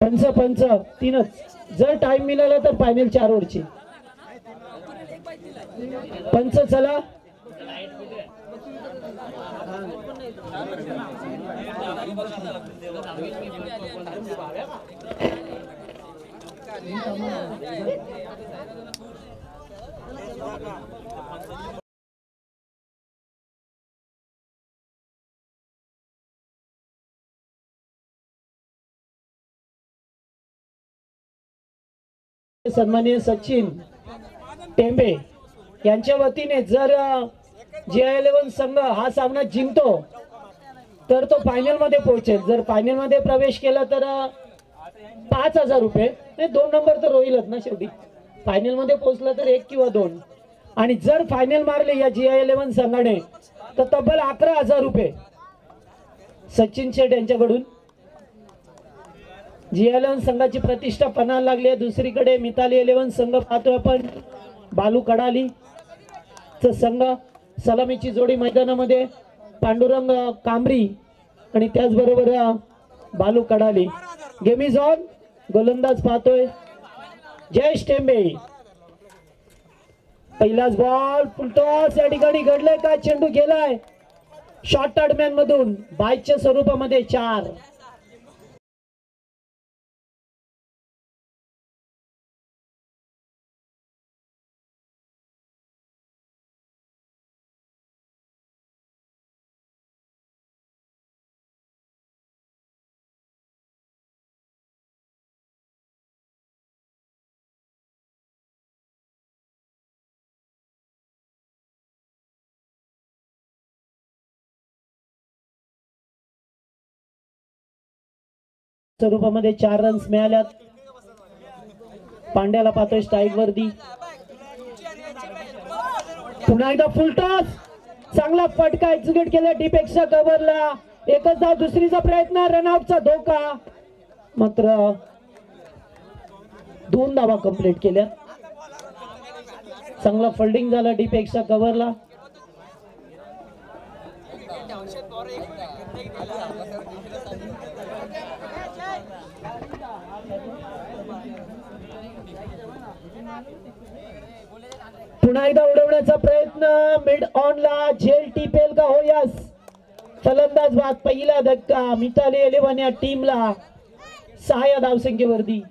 पंच पंच तीनच जर टाइम मिळाला तर फायनल 4 ओव्हरची पंच चला सन्माननीय सचिन टेंबे यांच्या वतीने जर JI11 संघ हा सामना जिंकतो तर तो फायनल मध्ये पोहोचेल जर फायनल मध्ये प्रवेश केला तर 5,000 रुपये नाही 2 नंबर तर होईलच ना शेवटी फायनल मध्ये पोहोचला तर 1 किंवा 2 आणि जर फायनल मारले या JI11 संघाने तर तब्बल 11,000 रुपये सचिन शेठ यांच्याकडून JI11 संघाची प्रतिष्ठा पणाला लागली आहे दुसरीकडे मिताली 11 संघ पाहतोय आपण बालू कडाली चा संघ सलामीची जोडी मैदानामध्ये पांडुरंग कांबरी आणि त्याचबरोबर बालू कडाली गेम इज ऑन गोलंदाज पाहतोय जयेश टेंबे पहिलाच बॉल फुलटॉस या ठिकाणी घडलंय का चेंडू गेलाय शॉर्ट दरम्यान मधून बायच्या स्वरूपामध्ये 4 स्वरूपामध्ये 4 रन्स मिळाल्यात पांड्याला पाहतोय स्ट्राईक वरती पुन्हा एकदा फुलटॉस चांगला फटका एक्झिक्यूट केला डीपेक्षा कव्हरला एकच धाव दुसरीचा प्रयत्न रनआउटचा धोका मात्र 2 धावा कंप्लीट केल्या चांगला फिल्डिंग झाला डीपेक्षा कव्हरला पुन्हा एकदा उडवण्याचा प्रयत्न मिड ऑन ला झेल टिपेल का हो यस फलंदाज बाद पहिला धक्का मिताली 11 या टीमला 6 या धावसंख्येवरती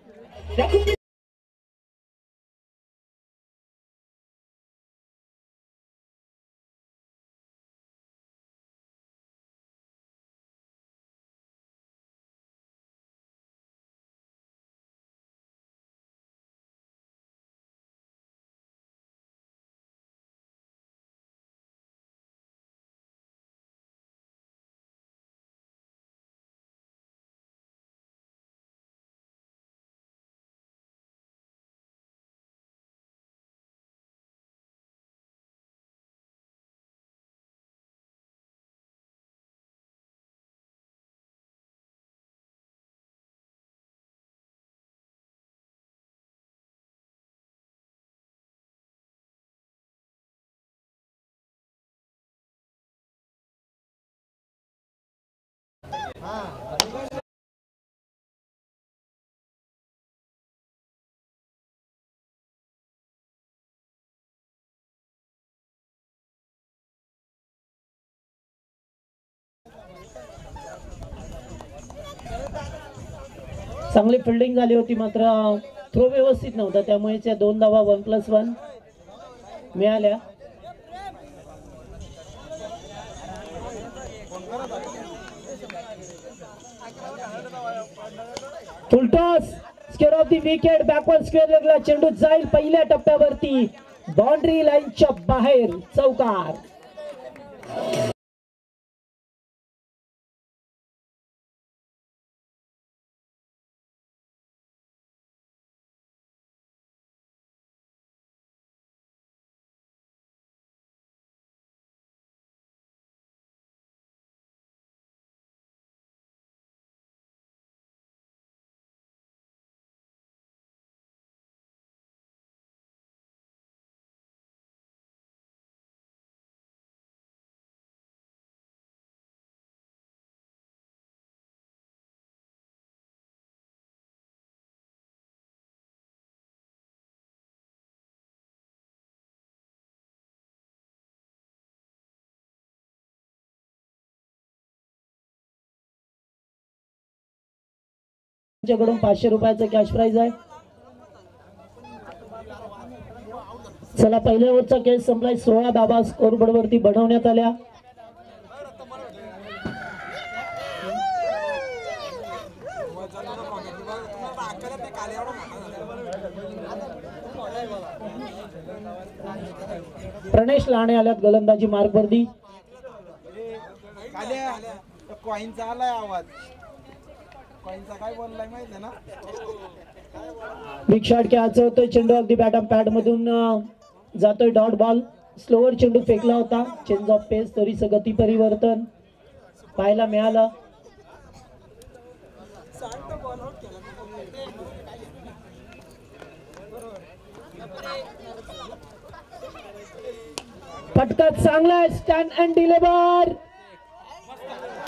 चांगली फिल्डिंग झाली होती मात्र थ्रो व्यवस्थित नव्हता त्यामुळे त्या 2 धावा 1+1 मिळाल्या full toss square off the wicket backward square लेगला चेंडू जाईल पहिल्या टप्प्यावरती बाउंड्री लाईनच्या बाहेर चौकार त्यांच्याकडून 500 रुपयाचं कॅश प्राइज आहे. चला पहिल्या ओव्हरचा केस संपलाय. 16 धाबा स्कोरबोर्ड वरती बनवण्यात आल्या. प्रणेश लाणे आल्यात गोलंदाजी मार्गवरती. कॉईनचा आलाय आवाज. कॉईनचा काय बोललाय माहिती ना. बिग शॉट कॅच होतोय. चेंडू अगदी बॅटम पॅड मधून जातोय. Dot ball. स्लोवर चेंडू फेकला होता. चेंज ऑफ पेस थोडीसं गती परिवर्तन पाहायला मिळालं. फटका चांगला आहे. स्टँड अँड डिलिव्हर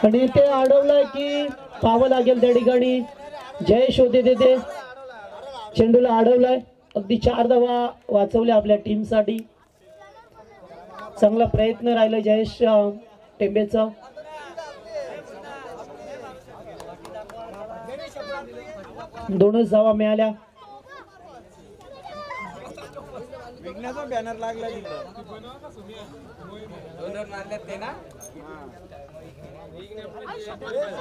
आणि ते अडवलंय की पाहावं लागेल त्या ठिकाणी. जयेश होते तिथे. चेंडूला अडवलाय. अगदी 4 धावा वाचवल्या आपल्या टीम साठी. चांगला प्रयत्न राहिला जयेश टेंबेचा. दोनच धावा मिळाल्या. विघ्नाचा बॅनर लागला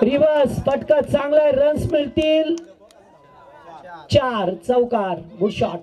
रिवर्स फटका चांगला आहे. रन्स मिळतील 4. चौकार. Good shot.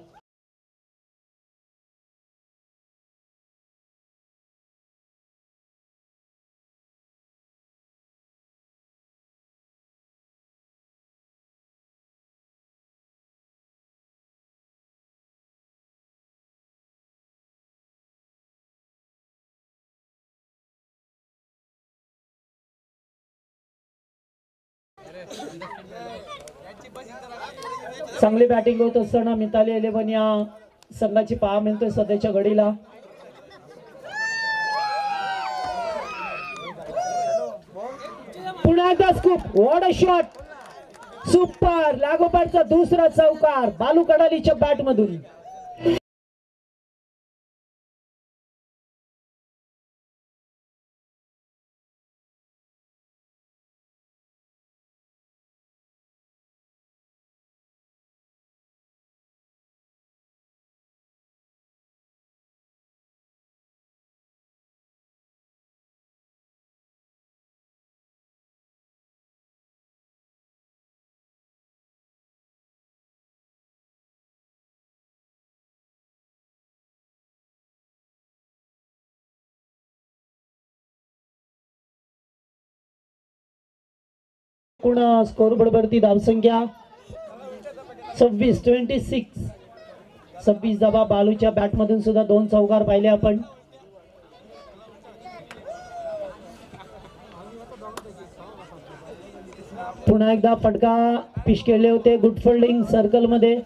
चांगली बॅटिंग होत असताना मिताली 11 या संघाची पहा मिळतोय सध्याच्या घडीला. पुन्हा एकदा scoop. What a shot. Super. लागोपाठचा दुसरा चौकार बालू कडालीच्या बॅट मधून. स्कोरबोर्ड वरती धावसंख्या 26 धावा. बालूच्या बॅट मधून सुद्धा 2 चौकार पाहिले आपण. पुन्हा एकदा फटका पिच केले होते. गुड फिल्डिंग सर्कल मध्ये.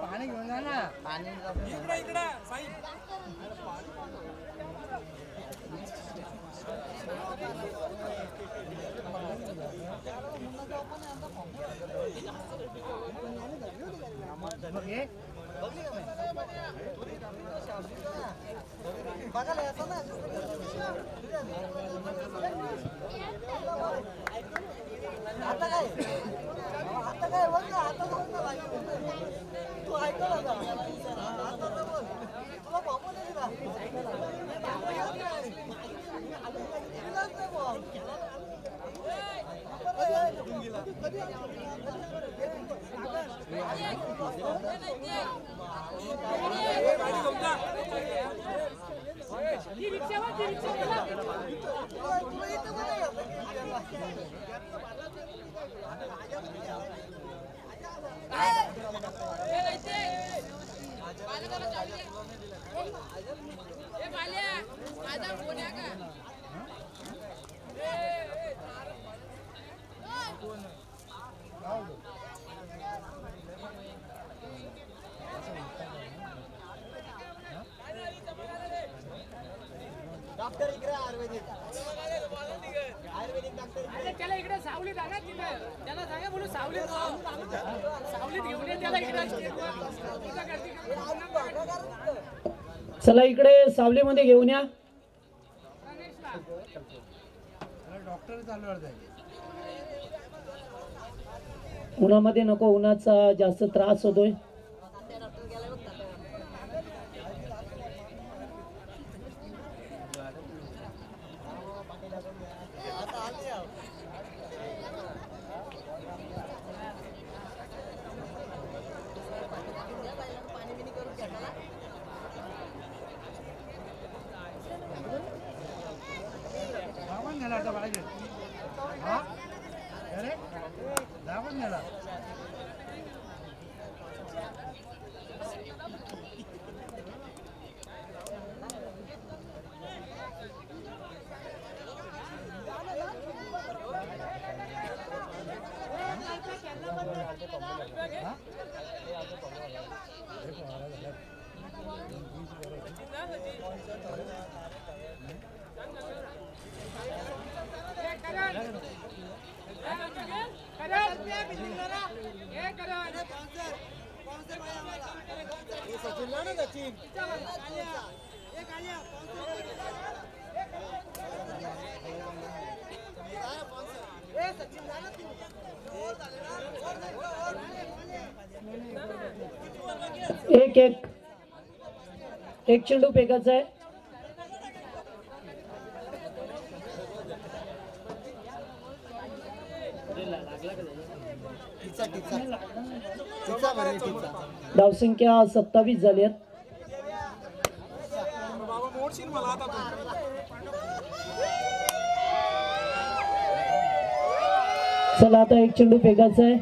पाणी घेऊन जा ना. इकडे साई. त्याला इकडे सावलीत आणा तिथे त्याला सांगा बोलू सावलीत सावलीत घेऊन ये त्याला इकडे चला इकडे सावलीमध्ये घेऊन या. डॉक्टर चालू उन्हामध्ये नको, उन्हाचा जास्त त्रास होतोय. एक एक एक चेंडू फेकायचा आहे. धावसंख्या 27 झाली आहेत. चला आता एक चेंडू फेकायचा आहे.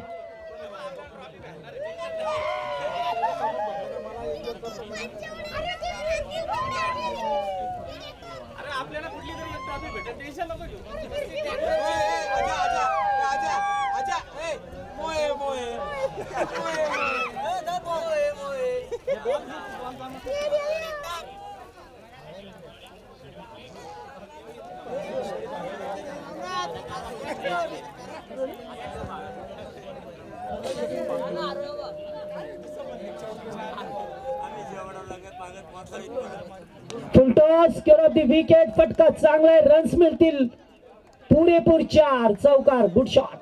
फुलटॉस केला दी विकेट. फटका चांगला आहे, रन्स मिळतील. पुणेपूर 4 चौकार. Good shot.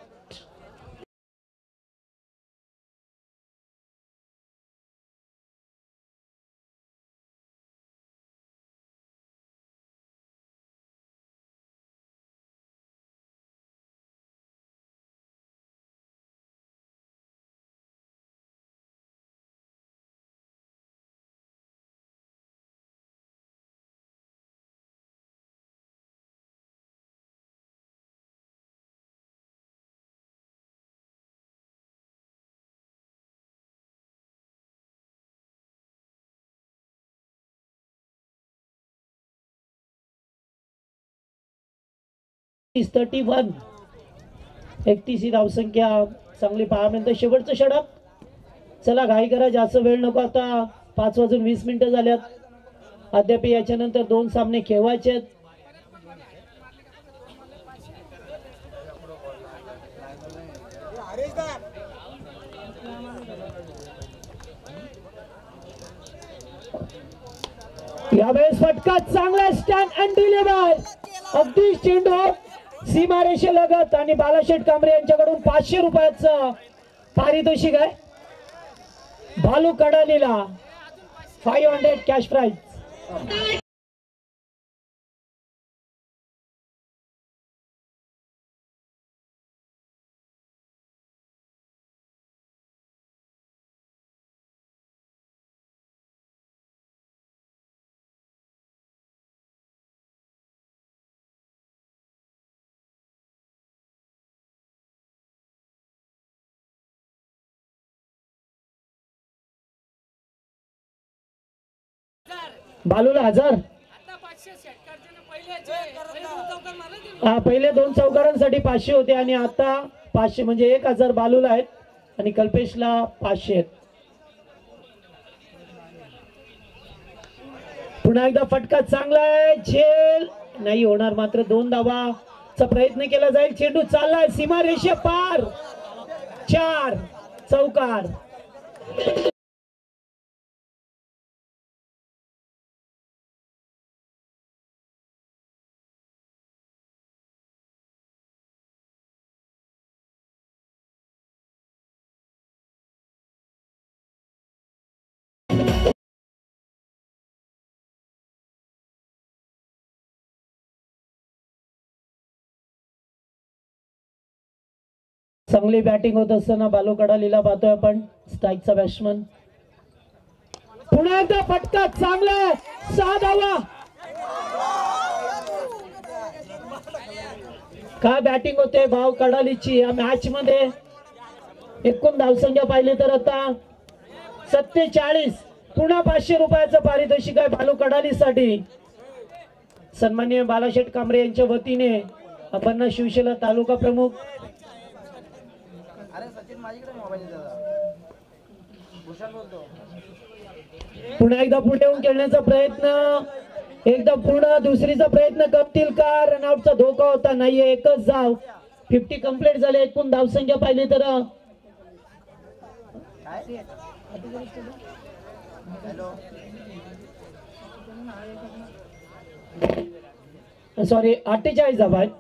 is 31. 31 धावसंख्या चांगली पाहायला. शेवटचं षटक. चला घाई करा, जास्त वेळ नको. आता 5:20 झाल्यात. अद्याप याच्यानंतर 2 सामने खेळवायचे आहेत. यावेळेस फटका चांगला. Stand and deliver. अगदी चेंडू सीमारेषेलगत. आणि बालाशेठ कांबरे यांच्याकडून 500 रुपयाचं पारितोषिक आहे. भालू कडालीला 500 कॅश प्राइज. भालूला 1000. पहिले 2 चौकारांसाठी 500 होते आणि आता 500 म्हणजे 1000 बालूला आहेत आणि कल्पेशला 500 आहेत. पुन्हा एकदा फटका चांगला आहे, झेल नाही होणार, मात्र 2 धावाचा प्रयत्न केला जाईल. चेंडू चाललाय सीमा रेषे पार, 4 चौकार. चांगली बॅटिंग होत असताना बालू कडालीला पाहतोय आपण, स्ट्राईकचा बॅट्समन. पुन्हा एकदा फटका चांगला आहे, 6 धावा. काय बॅटिंग होते भाव कडालीची या मॅच मध्ये. एकूण धावसंख्या पाहिली तर आता 47. पुन्हा 500 रुपयाचं पारितोषिक आहे बालू कडालीसाठी. सन्माननीय बालाशेठ कांबरे यांच्या वतीने आपण शिवसेना तालुका प्रमुख अरे सचिन माझ्याकडे मोबाईल आहे दादा. भूषण बोलतो. पुन्हा एकदा पुढे येऊन खेळण्याचा प्रयत्न, एकदा पुन्हा दुसरीचा प्रयत्न करतील का. रनआउटचा धोका होता, नाहीये, एकच धाव. 50 कंप्लीट झाले. एकूण धावसंख्या पाहिली तर सॉरी 48 धाबा आहेत.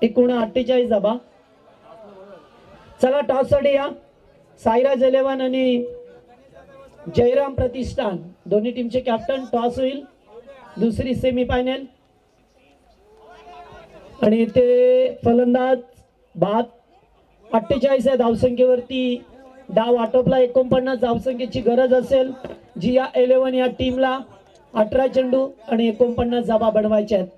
एकूण 48 धाबा. चला टॉस साठी या. साईराज 11 आणि जयराम प्रतिष्ठान दोन्ही टीमचे कॅप्टन. टॉस होईल, दुसरी सेमी फायनल आणि ते फलंदाज बाद. 48 आहे धावसंख्येवरती डाव आटोपला. 49 धावसंख्येची गरज असेल जिया 11 या टीमला. 18 चेंडू आणि 49 धावा बनवायच्या आहेत.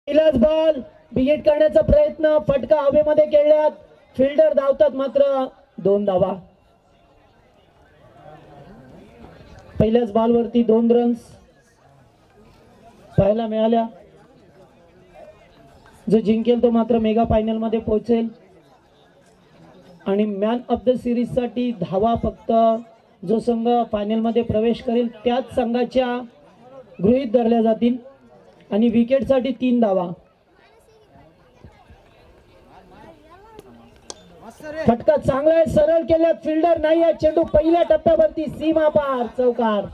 पहिलाच बॉल बिगिट करण्याचा प्रयत्न, फटका हवेमध्ये खेळल्यात, फिल्डर धावतात मात्र 2 धावा. पहिल्याच बॉलवरती 2 रन्स पाहायला मिळाल्या. जो जिंकेल तो मात्र मेगा फायनल मध्ये पोहोचेल आणि मॅन ऑफ द सिरीज साठी धावा फक्त जो संघ फायनल मध्ये प्रवेश करेल त्याच संघाच्या गृहीत धरल्या जातील आणि विकेट साठी 3 धावा. फटका चांगला आहे, सरळ केल्यात, फिल्डर नाही आहे, चेंडू पहिल्या टप्प्यावरती सीमा पार, चौकार.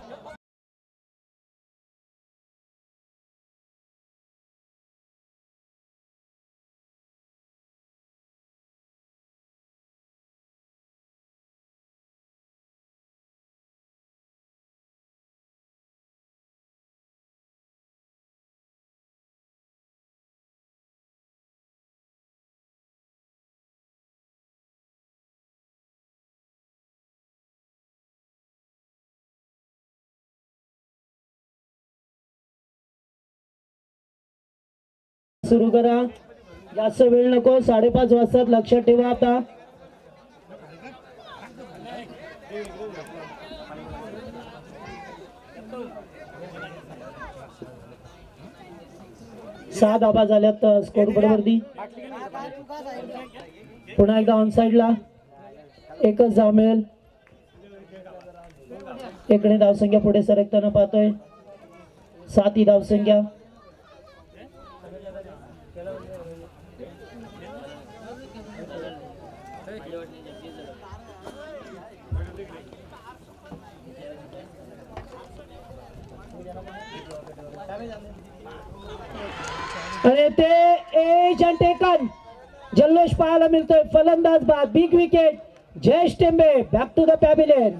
सुरू करा, जास्त वेळ नको, 5:30 वाजता, लक्षात ठेवा. आता सहा धाबा झाल्यात स्कोर बरोबरती. पुन्हा एकदा ऑन साइडला एकच धाव मिळेल. इकडे धावसंख्या पुढे सरकताना पाहतोय, 7 ही धावसंख्या. अरे ते एज अँड टेकन जल्लोष पाहायला मिळतोय. फलंदाज बाद, big wicket, Jayesh Tembe back to the pavilion.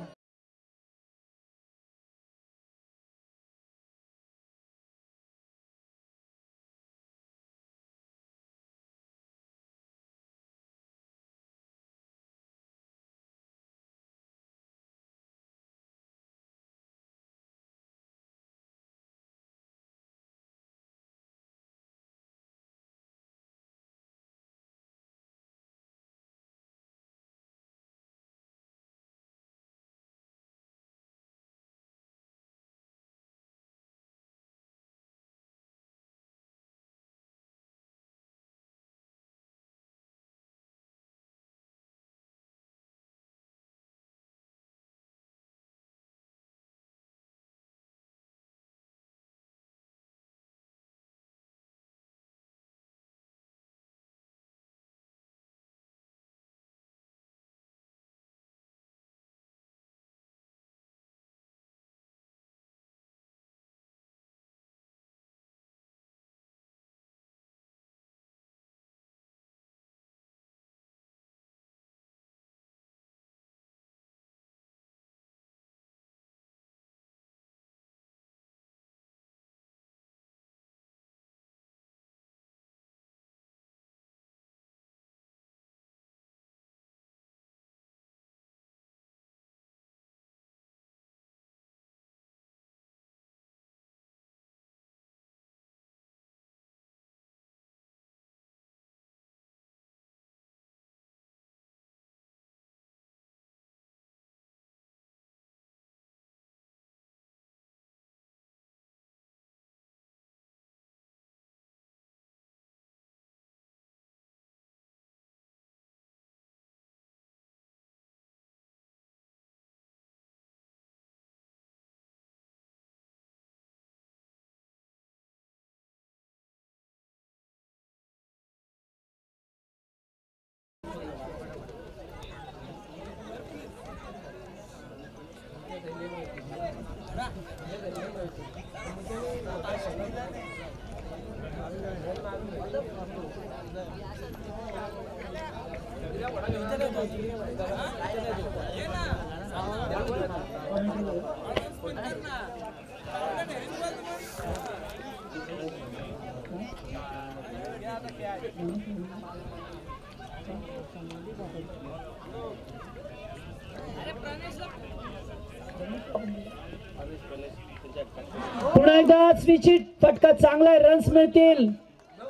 पुन्हा एकदा स्विच हिट, फटका चांगला, रन्स मिळतील.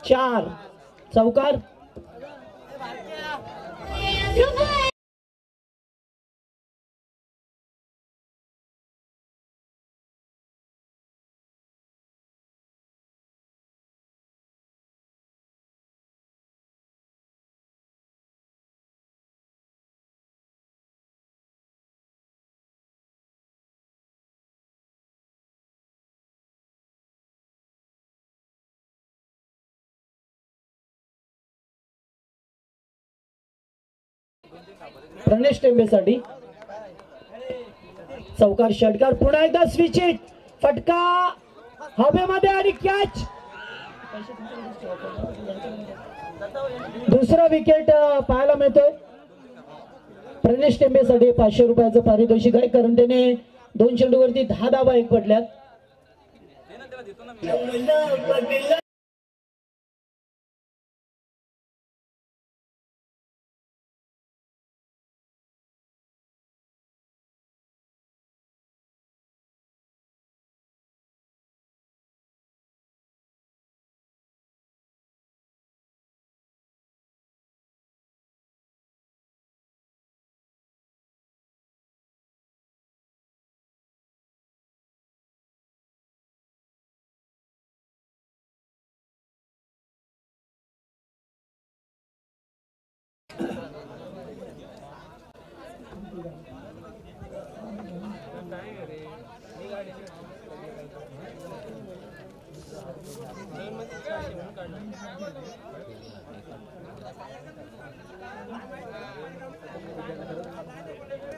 4 चौकार. प्रणेश टेंबेसाठी चौकार षटकार. पुन्हा एकदा स्विच हिट. फटका हवेमध्ये आणि कॅच. दुसरा विकेट पाहायला मिळतोय. प्रणेश टेंबेसाठी 500 रुपयाचं पारितोषिक आहे, कारण त्याने 2 चेंडूवरती 10 धावा एक पडल्यात.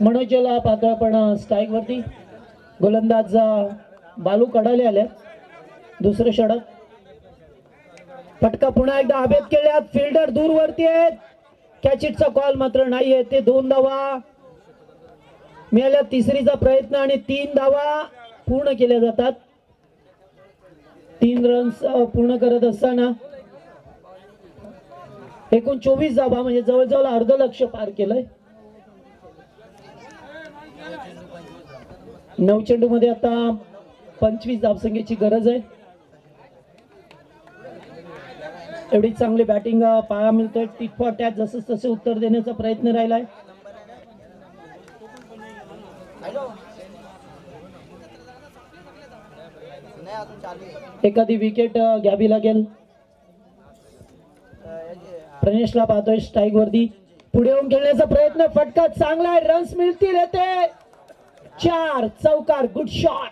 मनोजला पाहतोय आपण स्ट्राईक वरती. गोलंदाज बालू कडाले आले. दुसरं षटक. फटका पुन्हा एकदा हवेत केल्यात. फिल्डर दूर वरती आहेत. कॅचिटचा कॉल मात्र नाहीये. ते 2 धावा मिळाल्या. तिसरीचा प्रयत्न आणि 3 धावा पूर्ण केल्या जातात. 3 रन्स पूर्ण करत असताना एकूण 24 धावा, म्हणजे जवळजवळ अर्ध लक्ष पार केलंय. 9 चेंडू मध्ये आता 25 धावसंख्येची गरज आहे. एवढी चांगली बॅटिंग पाहायला मिळतोय. टिट फॉर टॅच जसं तसे उत्तर देण्याचा प्रयत्न राहिलाय. एखादी विकेट घ्यावी लागेल. प्रणेशला पाहतोय स्ट्राईक वरती. पुढे येऊन खेळण्याचा प्रयत्न. फटका चांगला आहे. रन्स मिळतील. येते 4 चौकार. Good shot.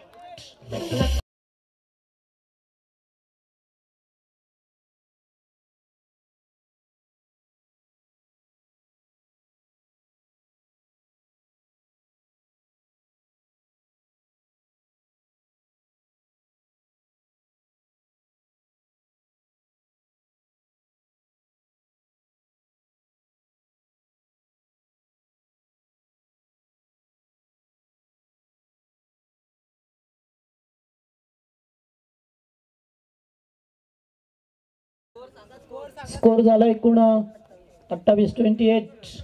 स्कोर झाला एकूण 28-28.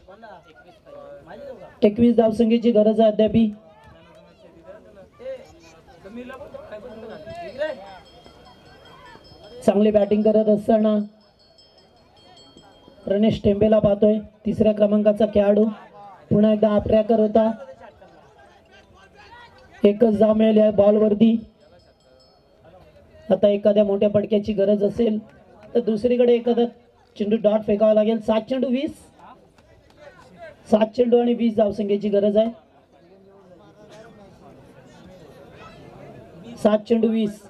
21 धावसंख्येची गरज आहे अद्याप. चांगली बॅटिंग करत असताना प्रणेश टेंबेला पाहतोय. 3ऱ्या क्रमांकाचा खेळाडू. पुन्हा एकदा आप ट्रॅकर होता. एकच धाव मिळाली आहे बॉल वरती. आता एखाद्या मोठ्या फटक्याची गरज असेल तर दुसरीकडे एखादा चेंडू डॉट फेकावा लागेल. 7 चेंडू 20. 7 चेंडू आणि 20 धावसंख्येची गरज आहे. 7 चेंडू 20.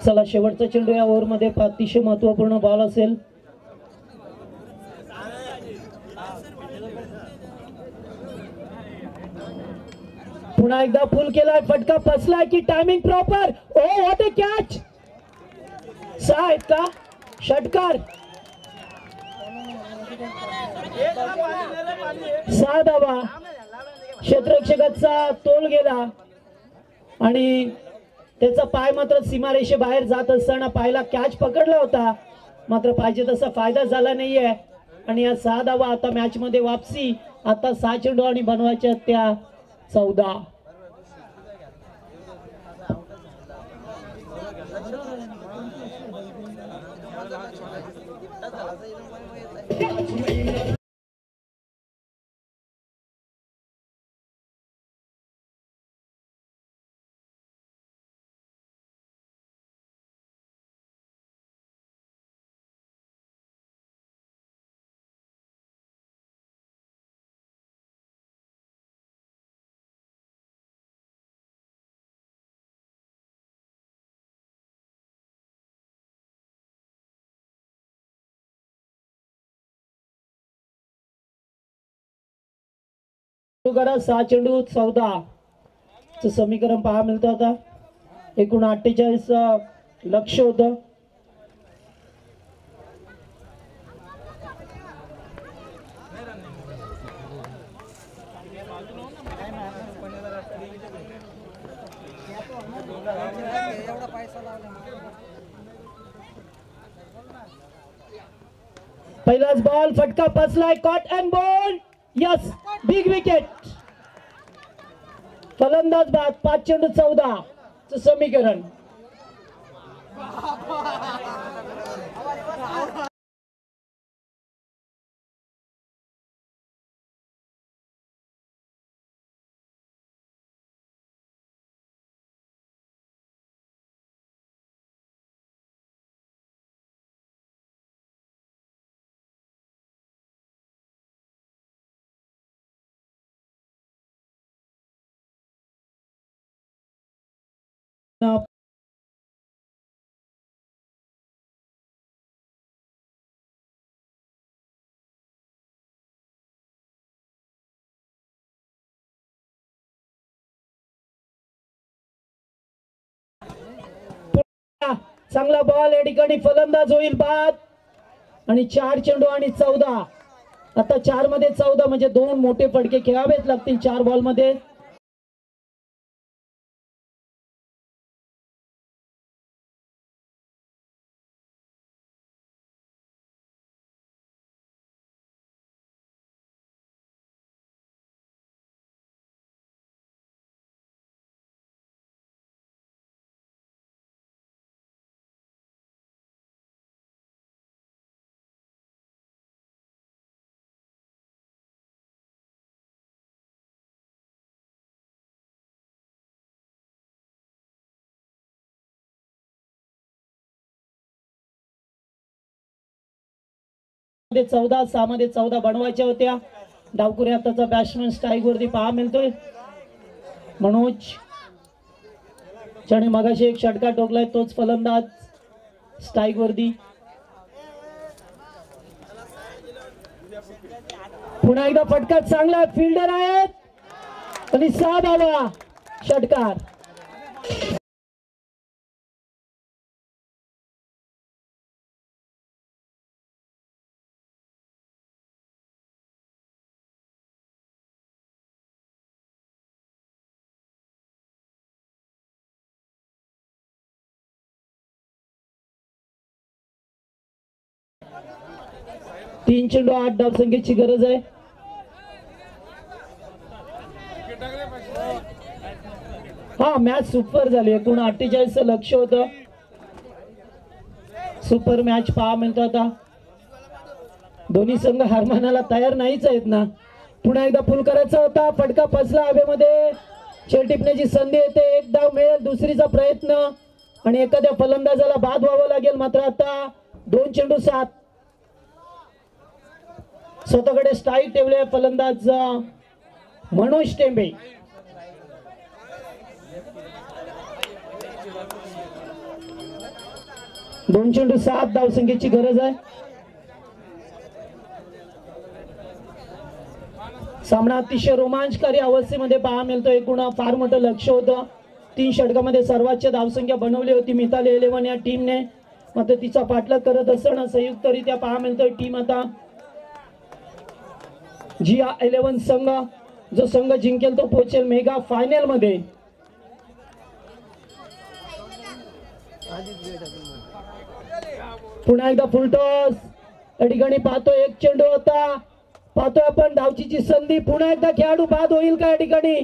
चला, शेवटचा चेंडू या ओव्हर मध्ये अतिशय महत्वपूर्ण बॉल असेल. पुन्हा एकदा फुल केलाय. फटका फसलाय की timing proper. Oh what a catch. 6 आहेत का. षटकार. 6 धावा. क्षेत्ररक्षकाचा तोल गेला आणि त्याचा पाय मात्र सीमारेषेबाहेर जात असताना पायला कॅच पकडला होता, मात्र पाहिजे तसा फायदा झाला नाहीये. आणि या 6 धावा आता मॅच मध्ये वापसी. आता 6 चेंडू आणि बनवायच्या त्या 14. करा 6 चेंडू 14 च समीकरण पहा मिळतं. आता एकूण 48 लक्ष होतं. पहिलाच बॉल फटका बसलाय, caught and ball. Yes, big wicket. फलंदाज बाद. 5 चेंडू 14 च समीकरण. चांगला बॉल या ठिकाणी फलंदाज होईल बाद. आणि 4 चेंडू आणि 14. आता 4 मध्ये 14 म्हणजे 2 मोठे फटके खेळावेच लागतील 4 बॉल मध्ये. मध्ये 14 6 मध्ये 14 बनवायच्या होत्या. डावकुरे आताचा बॅट्समन स्ट्राईक वरती पहा मिळतोय मनोज. ज्याने मगाशी एक षटका ठोकलाय तोच फलंदाज स्ट्राईक वरती. पुन्हा एकदा फटका चांगला, फिल्डर आहेत आणि 6 धावा. षटकार. तीन चेंडू 8 धावसंख्येची गरज आहे. हा मॅच सुपर झाली. एकूण 48 लक्ष होतं. सुपर मॅच पहा मिळतो. आता दोन्ही संघ हार मानायला तयार नाहीच आहेत ना. पुन्हा एकदा फुल करायचा होता, फटका फसला हवेमध्ये. चेल टिपण्याची संधी येते, एक धाव मिळेल, दुसरीचा प्रयत्न आणि एखाद्या फलंदाजाला बाद व्हावं लागेल. मात्र आता 2 चेंडू 7. स्वतःकडे स्ट्राईक ठेवले फलंदाज मनोज टेंबे. दोन चेंडू 7 धावसंख्येची गरज आहे. सामना अतिशय रोमांचकारी अवस्थेमध्ये पहा मिळतो. एकूण फार मोठं लक्ष होतं. 3 षटकामध्ये सर्वोच्च धावसंख्या बनवली होती मिताली 11 या टीमने. मात्र तिचा पाठलाग करत असताना संयुक्तरित्या पहा मिळतोय टीम आता जिया 11 संघ. जो संघ जिंकेल तो पोहोचेल मेगा फायनल मध्ये. पुन्हा एकदा फुलटॉस या ठिकाणी पाहतो एक चेंडू होता पाहतोय आपण धावचीची संधी पुन्हा एकदा खेळाडू बाद होईल का या ठिकाणी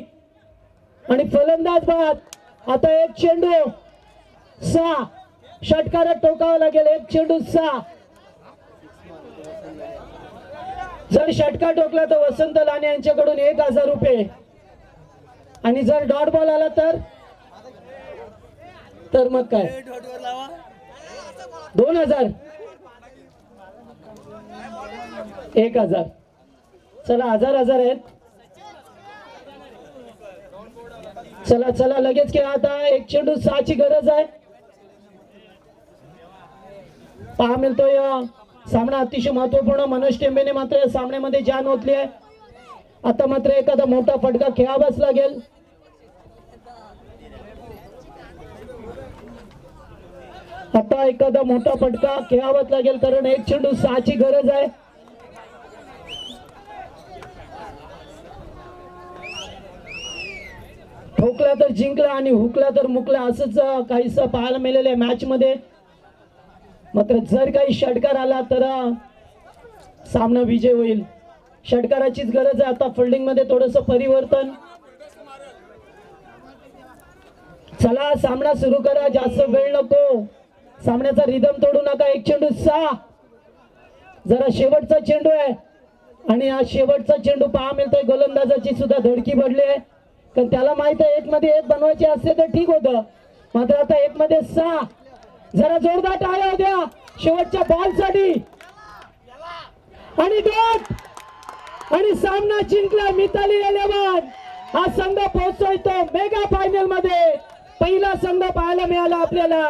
आणि फलंदाज बाद आता एक चेंडू 6 षटकारात टोकावं लागेल एक चेंडू 6 जर षटकार टोकला तर वसंत लाने यांच्याकडून 1000 रुपये आणि जर डॉट बॉल आला तर मग काय 2000 1000 चला 1000 आहेत चला चला लगेच खेळा आता एक चेंडू 6 ची गरज आहे पहा मिळतोय सामना अतिशय महत्वपूर्ण मनोज टेंबेने मात्र या सामन्यामध्ये जान ओतली आहे आता मात्र एखादा मोठा फटका खेळावाच लागेल आता एखादा मोठा फटका खेळावाच लागेल कारण एक चेंडू 6 ची गरज आहे ठोकला तर जिंकला आणि हुकला तर मुकला असंच काहीस पाहायला मिळालेलं आहे मॅच मध्ये मात्र जर काही षटकार आला तर सामना विजय होईल षटकाराचीच गरज आहे आता फिल्डिंग मध्ये थोडस परिवर्तन चला सामना सुरू करा जास्त वेळ नको सामन्याचा रिदम तोडू नका एक चेंडू 6 जरा शेवटचा चेंडू आहे आणि हा शेवटचा चेंडू पहा मिळतोय गोलंदाजाची सुद्धा धडकी भरली आहे कारण त्याला माहित आहे 1 मध्ये 1 बनवायचे असते तर ठीक होतं मात्र आता 1 मध्ये 6 जरा जोरदार टाळ्या होत्या शेवटच्या बॉल साठी आणि डॉट आणि सामना जिंकला मिताली 11 हा संघ पोहोचतोय तो मेगा फायनल मध्ये पहिला संघ पाहायला मिळाला आपल्याला